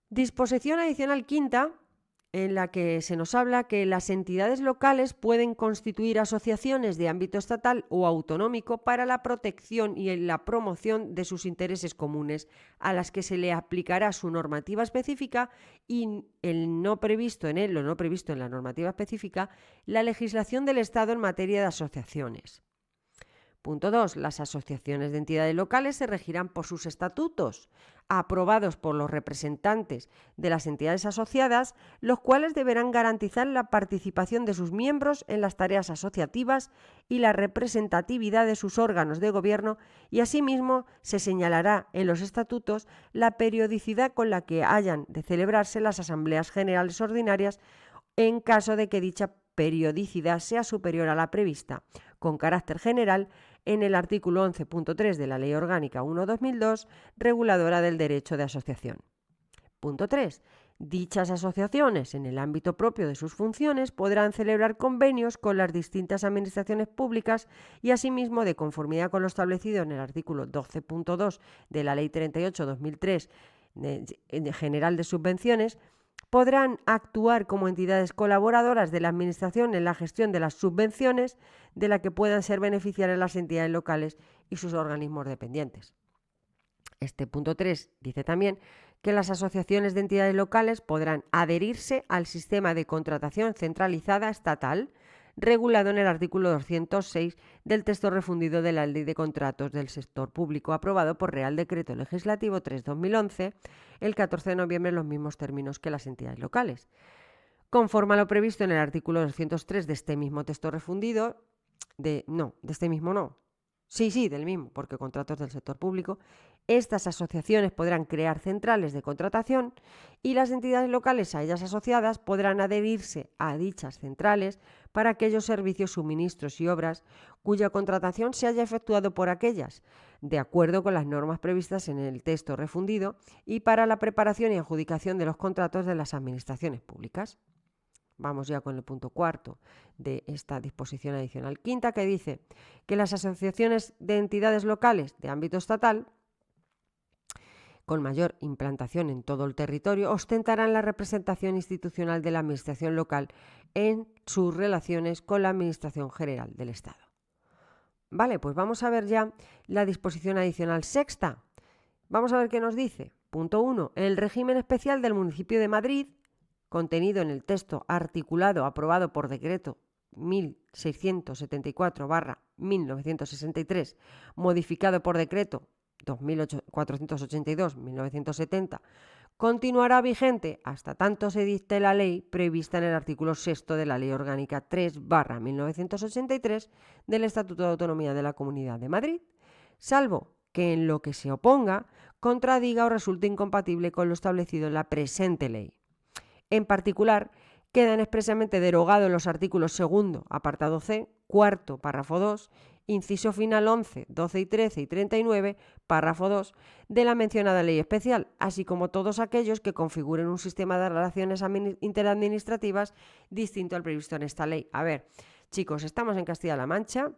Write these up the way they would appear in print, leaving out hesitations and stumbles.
Disposición adicional quinta, en la que se nos habla que las entidades locales pueden constituir asociaciones de ámbito estatal o autonómico para la protección y la promoción de sus intereses comunes, a las que se le aplicará su normativa específica y lo no previsto en la normativa específica, la legislación del Estado en materia de asociaciones. Punto 2. Las asociaciones de entidades locales se regirán por sus estatutos, aprobados por los representantes de las entidades asociadas, los cuales deberán garantizar la participación de sus miembros en las tareas asociativas y la representatividad de sus órganos de gobierno, y asimismo se señalará en los estatutos la periodicidad con la que hayan de celebrarse las asambleas generales ordinarias en caso de que dicha periodicidad sea superior a la prevista, con carácter general, en el artículo 11.3 de la Ley Orgánica 1/2002, reguladora del derecho de asociación. Punto 3. Dichas asociaciones, en el ámbito propio de sus funciones, podrán celebrar convenios con las distintas administraciones públicas y, asimismo, de conformidad con lo establecido en el artículo 12.2 de la Ley 38/2003 General de Subvenciones, podrán actuar como entidades colaboradoras de la Administración en la gestión de las subvenciones de la que puedan ser beneficiarias las entidades locales y sus organismos dependientes. Este punto 3 dice también que las asociaciones de entidades locales podrán adherirse al sistema de contratación centralizada estatal regulado en el artículo 206 del texto refundido de la Ley de Contratos del Sector Público, aprobado por Real Decreto Legislativo 3/2011, el 14 de noviembre, en los mismos términos que las entidades locales. Conforme a lo previsto en el artículo 203 de este mismo texto refundido, del mismo, porque contratos del sector público, estas asociaciones podrán crear centrales de contratación y las entidades locales a ellas asociadas podrán adherirse a dichas centrales para aquellos servicios, suministros y obras cuya contratación se haya efectuado por aquellas, de acuerdo con las normas previstas en el texto refundido, y para la preparación y adjudicación de los contratos de las administraciones públicas. Vamos ya con el punto cuarto de esta disposición adicional quinta, que dice que las asociaciones de entidades locales de ámbito estatal con mayor implantación en todo el territorio ostentarán la representación institucional de la administración local en sus relaciones con la Administración General del Estado. Vale, pues vamos a ver ya la disposición adicional sexta. Vamos a ver qué nos dice. Punto 1. El régimen especial del municipio de Madrid, contenido en el texto articulado aprobado por decreto 1674/1963, modificado por decreto 2482/1970, continuará vigente hasta tanto se dicte la ley prevista en el artículo 6 de la Ley Orgánica 3/1983 del Estatuto de Autonomía de la Comunidad de Madrid, salvo que en lo que se oponga contradiga o resulte incompatible con lo establecido en la presente ley. En particular, quedan expresamente derogados los artículos 2, apartado C, cuarto, párrafo 2, inciso final 11, 12 y 13 y 39, párrafo 2, de la mencionada ley especial, así como todos aquellos que configuren un sistema de relaciones interadministrativas distinto al previsto en esta ley. A ver, chicos, estamos en Castilla-La Mancha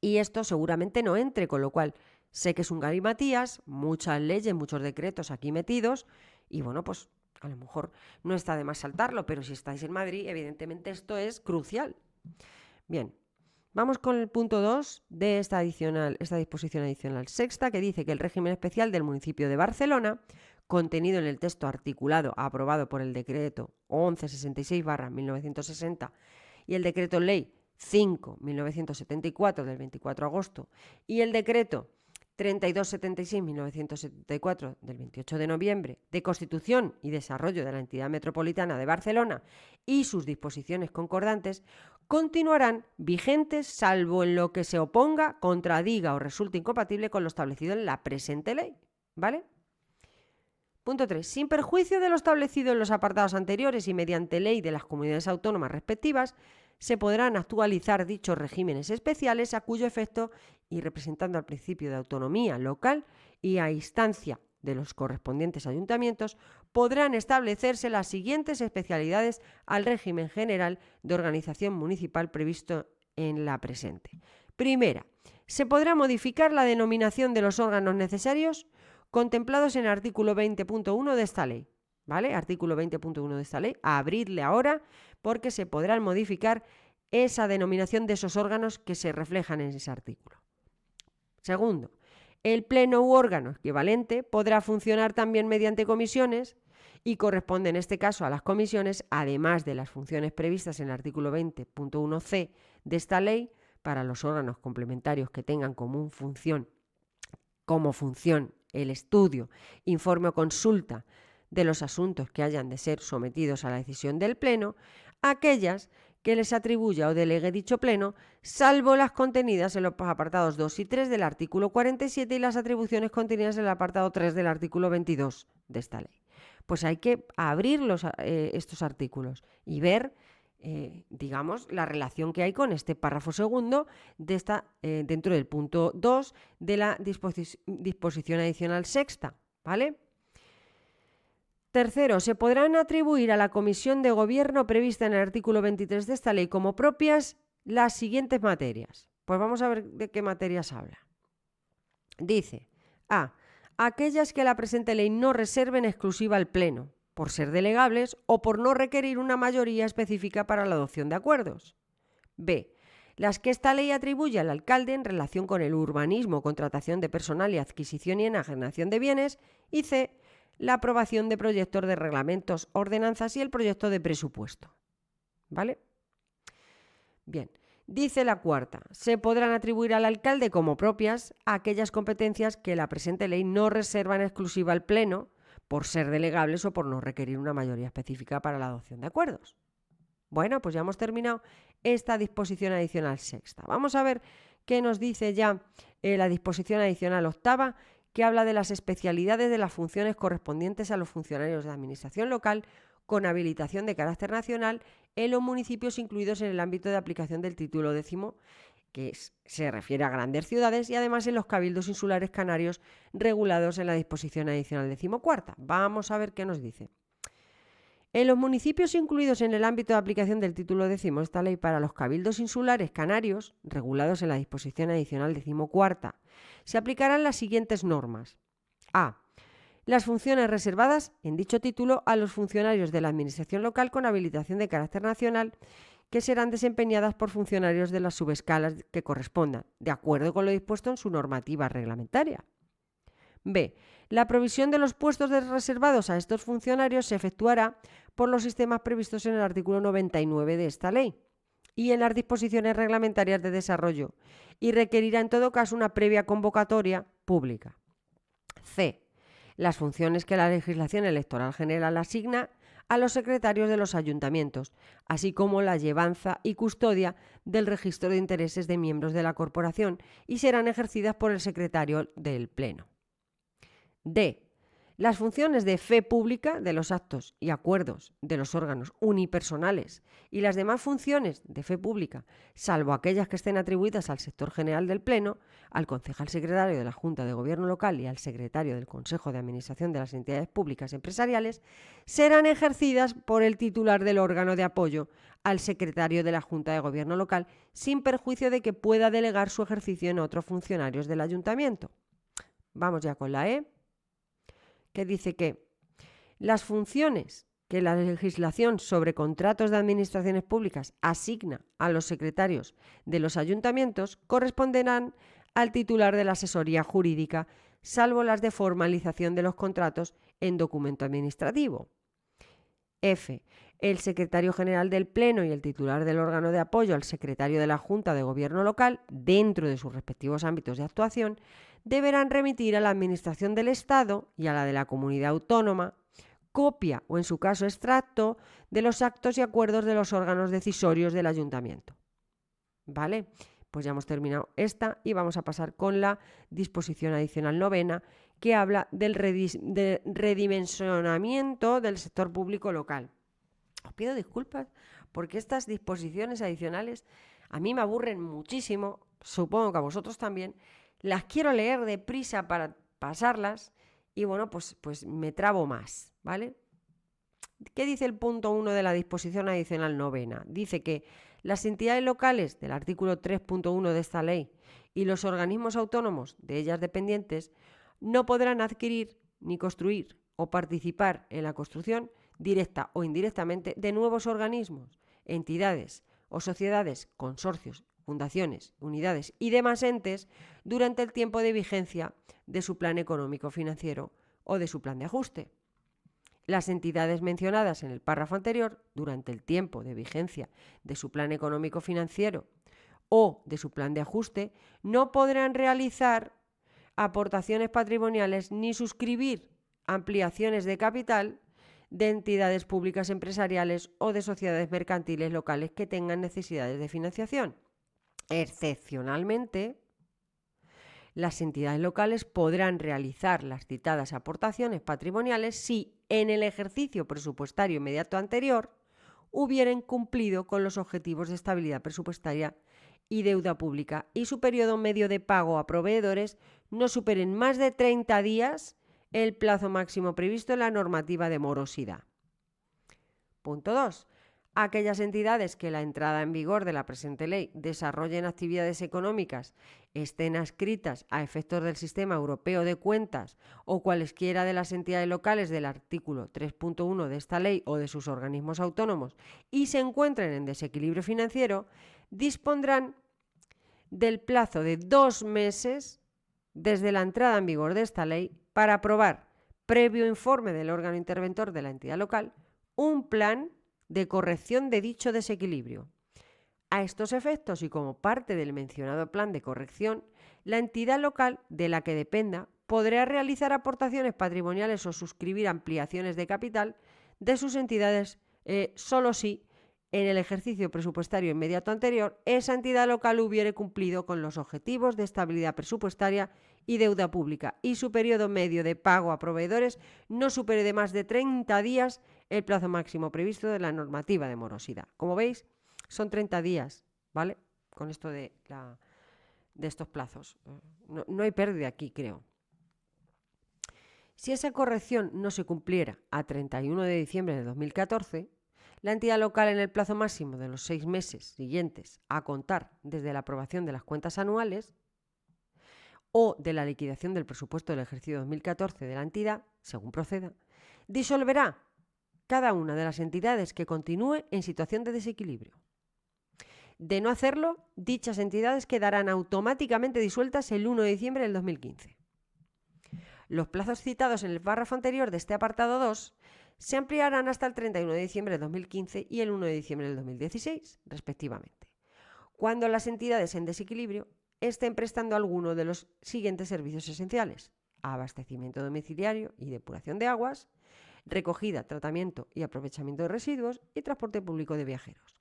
y esto seguramente no entre, con lo cual sé que es un galimatías, muchas leyes, muchos decretos aquí metidos y bueno, pues a lo mejor no está de más saltarlo, pero si estáis en Madrid, evidentemente esto es crucial. Bien, vamos con el punto 2 de esta disposición adicional sexta, que dice que el régimen especial del municipio de Barcelona, contenido en el texto articulado aprobado por el decreto 1166/1960 y el decreto ley 5/1974 del 24 de agosto y el decreto 3276/1974 del 28 de noviembre de Constitución y Desarrollo de la Entidad Metropolitana de Barcelona y sus disposiciones concordantes continuarán vigentes salvo en lo que se oponga, contradiga o resulte incompatible con lo establecido en la presente ley. ¿Vale? Punto 3. Sin perjuicio de lo establecido en los apartados anteriores y mediante ley de las comunidades autónomas respectivas, se podrán actualizar dichos regímenes especiales a cuyo efecto, y representando al principio de autonomía local y a instancia de los correspondientes ayuntamientos, podrán establecerse las siguientes especialidades al régimen general de organización municipal previsto en la presente. Primera, se podrá modificar la denominación de los órganos necesarios contemplados en el artículo 20.1 de esta ley. ¿vale? Artículo 20.1 de esta ley, a abrirle ahora porque se podrán modificar esa denominación de esos órganos que se reflejan en ese artículo. Segundo, el pleno u órgano equivalente podrá funcionar también mediante comisiones y corresponde en este caso a las comisiones, además de las funciones previstas en el artículo 20.1c de esta ley, para los órganos complementarios que tengan como función el estudio, informe o consulta de los asuntos que hayan de ser sometidos a la decisión del Pleno, aquellas que les atribuya o delegue dicho Pleno, salvo las contenidas en los apartados 2 y 3 del artículo 47 y las atribuciones contenidas en el apartado 3 del artículo 22 de esta ley. Pues hay que abrir estos artículos y ver, digamos, la relación que hay con este párrafo segundo de dentro del punto 2 de la disposición adicional sexta, ¿vale? Tercero, se podrán atribuir a la Comisión de Gobierno prevista en el artículo 23 de esta ley como propias las siguientes materias. Pues vamos a ver de qué materias habla. Dice: A. Aquellas que la presente ley no reserve en exclusiva al Pleno, por ser delegables o por no requerir una mayoría específica para la adopción de acuerdos. B. Las que esta ley atribuye al alcalde en relación con el urbanismo, contratación de personal y adquisición y enajenación de bienes. Y C. La aprobación de proyectos de reglamentos, ordenanzas y el proyecto de presupuesto. ¿Vale? Bien. Dice la cuarta: se podrán atribuir al alcalde como propias aquellas competencias que la presente ley no reserva en exclusiva al Pleno, por ser delegables o por no requerir una mayoría específica para la adopción de acuerdos. Bueno, pues ya hemos terminado esta disposición adicional sexta. Vamos a ver qué nos dice ya la disposición adicional octava, que habla de las especialidades de las funciones correspondientes a los funcionarios de administración local con habilitación de carácter nacional en los municipios incluidos en el ámbito de aplicación del título 10, que se refiere a grandes ciudades, y además en los cabildos insulares canarios regulados en la disposición adicional 14. Vamos a ver qué nos dice. En los municipios incluidos en el ámbito de aplicación del título 10 de esta ley, para los cabildos insulares canarios regulados en la disposición adicional 14, se aplicarán las siguientes normas. A. Las funciones reservadas en dicho título a los funcionarios de la administración local con habilitación de carácter nacional, que serán desempeñadas por funcionarios de las subescalas que correspondan, de acuerdo con lo dispuesto en su normativa reglamentaria. B. La provisión de los puestos reservados a estos funcionarios se efectuará por los sistemas previstos en el artículo 99 de esta ley y en las disposiciones reglamentarias de desarrollo, y requerirá en todo caso una previa convocatoria pública. C. Las funciones que la legislación electoral general asigna a los secretarios de los ayuntamientos, así como la llevanza y custodia del registro de intereses de miembros de la corporación, y serán ejercidas por el secretario del Pleno. D. Las funciones de fe pública de los actos y acuerdos de los órganos unipersonales y las demás funciones de fe pública, salvo aquellas que estén atribuidas al sector general del Pleno, al concejal secretario de la Junta de Gobierno Local y al secretario del Consejo de Administración de las entidades públicas empresariales, serán ejercidas por el titular del órgano de apoyo al secretario de la Junta de Gobierno Local, sin perjuicio de que pueda delegar su ejercicio en otros funcionarios del ayuntamiento. Vamos ya con la E, que dice que las funciones que la legislación sobre contratos de administraciones públicas asigna a los secretarios de los ayuntamientos corresponderán al titular de la asesoría jurídica, salvo las de formalización de los contratos en documento administrativo. F. El secretario general del Pleno y el titular del órgano de apoyo al secretario de la Junta de Gobierno Local, dentro de sus respectivos ámbitos de actuación, deberán remitir a la Administración del Estado y a la de la comunidad autónoma copia o, en su caso, extracto de los actos y acuerdos de los órganos decisorios del ayuntamiento. ¿Vale? Pues ya hemos terminado esta y vamos a pasar con la disposición adicional novena, que habla del redimensionamiento del sector público local. Os pido disculpas porque estas disposiciones adicionales a mí me aburren muchísimo, supongo que a vosotros también. Las quiero leer deprisa para pasarlas y bueno, pues me trabo más, ¿vale? ¿Qué dice el punto 1 de la disposición adicional novena? Dice que las entidades locales del artículo 3.1 de esta ley y los organismos autónomos de ellas dependientes no podrán adquirir, ni construir, o participar en la construcción, directa o indirectamente, de nuevos organismos, entidades o sociedades, consorcios, fundaciones, unidades y demás entes durante el tiempo de vigencia de su plan económico financiero o de su plan de ajuste. Las entidades mencionadas en el párrafo anterior, durante el tiempo de vigencia de su plan económico financiero o de su plan de ajuste, no podrán realizar aportaciones patrimoniales ni suscribir ampliaciones de capital de entidades públicas empresariales o de sociedades mercantiles locales que tengan necesidades de financiación. Excepcionalmente, las entidades locales podrán realizar las citadas aportaciones patrimoniales si en el ejercicio presupuestario inmediato anterior hubieran cumplido con los objetivos de estabilidad presupuestaria y deuda pública y su periodo medio de pago a proveedores no superen más de 30 días el plazo máximo previsto en la normativa de morosidad. Punto 2. Aquellas entidades que la entrada en vigor de la presente ley desarrollen actividades económicas, estén adscritas a efectos del Sistema Europeo de Cuentas o cualesquiera de las entidades locales del artículo 3.1 de esta ley o de sus organismos autónomos y se encuentren en desequilibrio financiero, dispondrán del plazo de 2 meses desde la entrada en vigor de esta ley para aprobar, previo informe del órgano interventor de la entidad local, un plan de corrección de dicho desequilibrio. A estos efectos y como parte del mencionado plan de corrección, la entidad local de la que dependa podrá realizar aportaciones patrimoniales o suscribir ampliaciones de capital de sus entidades solo si en el ejercicio presupuestario inmediato anterior esa entidad local hubiere cumplido con los objetivos de estabilidad presupuestaria y deuda pública y su periodo medio de pago a proveedores no supere de más de 30 días el plazo máximo previsto de la normativa de morosidad. Como veis, son 30 días, ¿vale? Con esto de estos plazos. No hay pérdida aquí, creo. Si esa corrección no se cumpliera a 31 de diciembre de 2014, la entidad local en el plazo máximo de los 6 meses siguientes a contar desde la aprobación de las cuentas anuales o de la liquidación del presupuesto del ejercicio 2014 de la entidad, según proceda, disolverá cada una de las entidades que continúe en situación de desequilibrio. De no hacerlo, dichas entidades quedarán automáticamente disueltas el 1 de diciembre del 2015. Los plazos citados en el párrafo anterior de este apartado 2 se ampliarán hasta el 31 de diciembre del 2015 y el 1 de diciembre del 2016, respectivamente, cuando las entidades en desequilibrio estén prestando alguno de los siguientes servicios esenciales: abastecimiento domiciliario y depuración de aguas, recogida, tratamiento y aprovechamiento de residuos y transporte público de viajeros.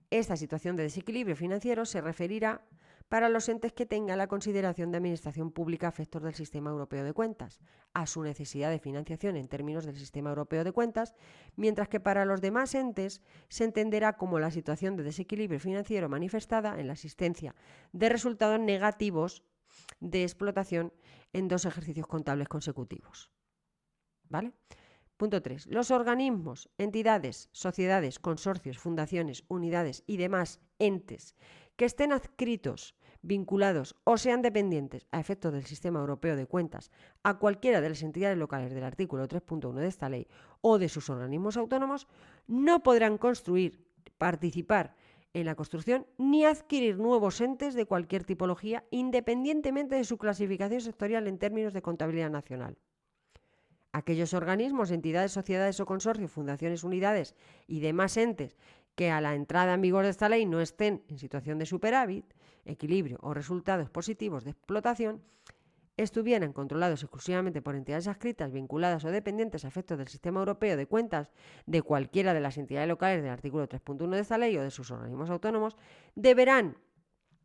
Esta situación de desequilibrio financiero se referirá para los entes que tengan la consideración de administración pública a efectos del Sistema Europeo de Cuentas, a su necesidad de financiación en términos del Sistema Europeo de Cuentas, mientras que para los demás entes se entenderá como la situación de desequilibrio financiero manifestada en la existencia de resultados negativos de explotación en 2 ejercicios contables consecutivos. ¿Vale? Punto 3. Los organismos, entidades, sociedades, consorcios, fundaciones, unidades y demás entes que estén adscritos, vinculados o sean dependientes a efectos del Sistema Europeo de Cuentas a cualquiera de las entidades locales del artículo 3.1 de esta ley o de sus organismos autónomos no podrán construir, participar en la construcción ni adquirir nuevos entes de cualquier tipología independientemente de su clasificación sectorial en términos de contabilidad nacional. Aquellos organismos, entidades, sociedades o consorcios, fundaciones, unidades y demás entes que a la entrada en vigor de esta ley no estén en situación de superávit, equilibrio o resultados positivos de explotación, estuvieran controlados exclusivamente por entidades adscritas, vinculadas o dependientes a efectos del Sistema Europeo de Cuentas de cualquiera de las entidades locales del artículo 3.1 de esta ley o de sus organismos autónomos, deberán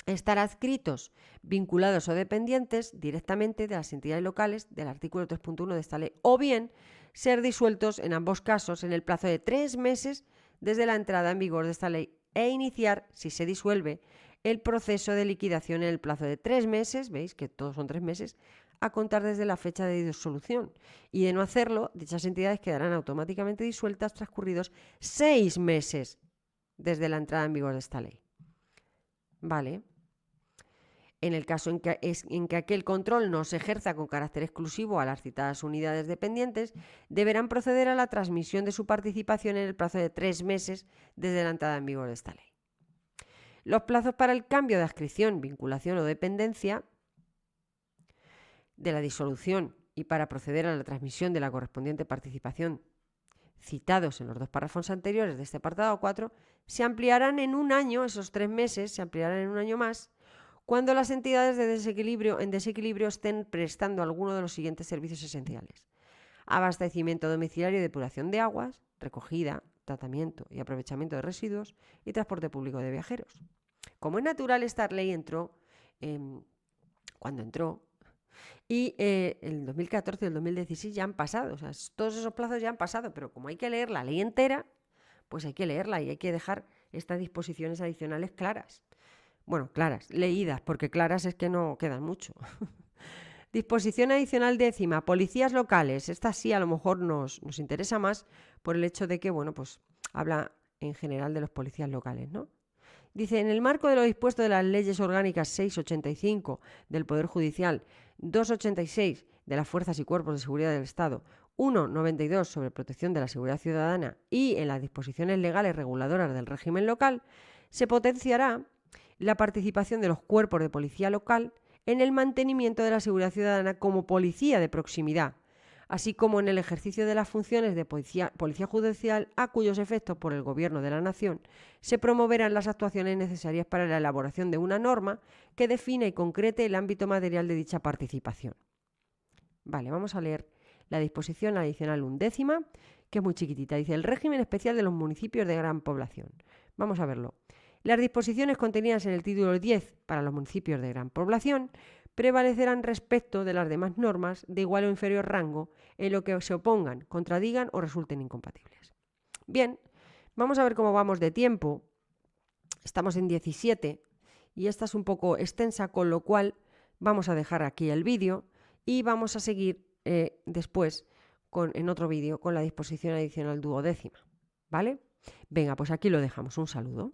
estar adscritos, vinculados o dependientes directamente de las entidades locales del artículo 3.1 de esta ley, o bien ser disueltos en ambos casos en el plazo de 3 meses desde la entrada en vigor de esta ley e iniciar, si se disuelve, el proceso de liquidación en el plazo de 3 meses, veis que todos son 3 meses, a contar desde la fecha de disolución. Y de no hacerlo, dichas entidades quedarán automáticamente disueltas transcurridos 6 meses desde la entrada en vigor de esta ley. Vale. En el caso en que aquel control no se ejerza con carácter exclusivo a las citadas unidades dependientes, deberán proceder a la transmisión de su participación en el plazo de 3 meses desde la entrada en vigor de esta ley. Los plazos para el cambio de adscripción, vinculación o dependencia de la disolución y para proceder a la transmisión de la correspondiente participación citados en los 2 párrafos anteriores de este apartado 4 se ampliarán en un año, esos 3 meses se ampliarán en un año más, cuando las entidades en desequilibrio estén prestando alguno de los siguientes servicios esenciales: abastecimiento domiciliario y depuración de aguas, recogida, tratamiento y aprovechamiento de residuos y transporte público de viajeros. Como es natural, esta ley entró cuando entró y el 2014 y el 2016 ya han pasado, o sea, todos esos plazos ya han pasado, pero como hay que leer la ley entera, pues hay que leerla y hay que dejar estas disposiciones adicionales claras. Bueno, claras, leídas, porque claras es que no quedan mucho. Disposición adicional 10ª, policías locales. Esta sí a lo mejor nos interesa más por el hecho de que, bueno, pues habla en general de los policías locales, ¿no? Dice, en el marco de lo dispuesto de las leyes orgánicas 685 del Poder Judicial, 286 de las Fuerzas y Cuerpos de Seguridad del Estado, 192 sobre protección de la seguridad ciudadana y en las disposiciones legales reguladoras del régimen local, se potenciará la participación de los cuerpos de policía local en el mantenimiento de la seguridad ciudadana como policía de proximidad, así como en el ejercicio de las funciones de policía judicial, a cuyos efectos por el Gobierno de la Nación se promoverán las actuaciones necesarias para la elaboración de una norma que defina y concrete el ámbito material de dicha participación. Vale, vamos a leer la disposición adicional 11ª, que es muy chiquitita. Dice, el régimen especial de los municipios de gran población. Vamos a verlo. Las disposiciones contenidas en el título 10 para los municipios de gran población prevalecerán respecto de las demás normas de igual o inferior rango en lo que se opongan, contradigan o resulten incompatibles. Bien, vamos a ver cómo vamos de tiempo. Estamos en 17 y esta es un poco extensa, con lo cual vamos a dejar aquí el vídeo y vamos a seguir después en otro vídeo con la disposición adicional 12ª. ¿Vale? Venga, pues aquí lo dejamos. Un saludo.